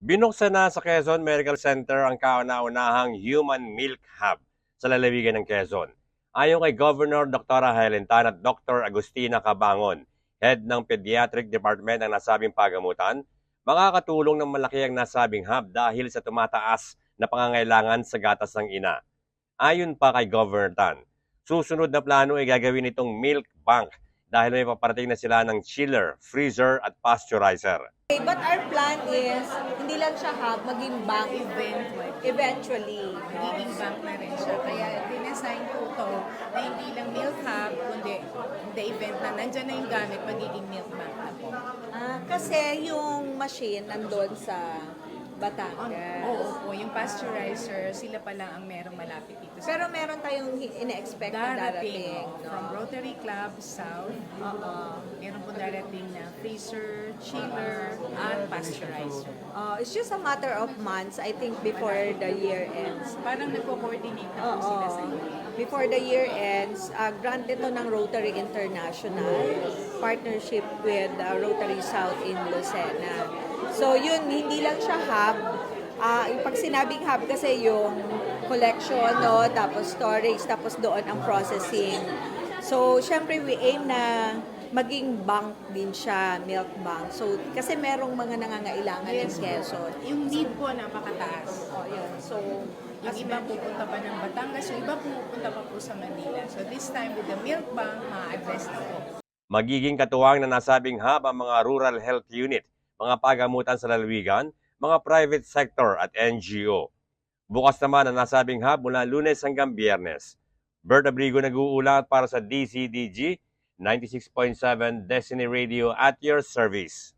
Binuksan na sa Quezon Medical Center ang kauna-unahang Human Milk Hub sa lalawigan ng Quezon. Ayon kay Governor Dr. Helen Tan at Dr. Agustina Cabangon, head ng Pediatric Department ng nasabing pagamutan, makakatulong ng malaki ang nasabing hub dahil sa tumataas na pangangailangan sa gatas ng ina. Ayon pa kay Governor Tan, susunod na plano ay gagawin itong milk bank dahil may paparating na sila ng chiller, freezer at pasteurizer. Okay, but our plan is, hindi lang siya hub, maging bank eventually. Magiging bank na rin siya. Kaya dinesign po ito na hindi lang milk hub, kundi the event na nandyan na yung gamit, magiging milk bank na po. Kasi yung machine nandun sa Batangas. Oo po, yung pasteurizer, sila pa lang ang merong malapit dito. Pero meron tayong ina-expect na darating. From Rotary Club South, meron po darating na freezer, chiller, at pasteurizer. It's just a matter of months, I think, before the year ends. Parang nagko-coordinate na po sila sa inyo. Before the year ends, grant ito ng Rotary International, partnership with Rotary South in Lucena. So yun, hindi lang siya hub. Pag sinabing hub kasi yung collection, no, tapos storage, tapos doon ang processing. So syempre we aim na maging bank din siya, milk bank. So kasi merong mga nangangailangan in Quezon. Yung need po napakataas. Yun. So Yung iba pupunta pa ng Batangas, yung iba pupunta pa po sa Manila. So this time with the milk bank, ma-address na po. Magiging katuwang na nasabing hub ang mga rural health unit, mga pagamutan sa lalawigan, mga private sector at NGO. Bukas naman ang nasabing hub mula Lunes hanggang Biyernes. Bert Abrigo nag-uulat para sa DCDG 96.7 Destiny Radio at your service.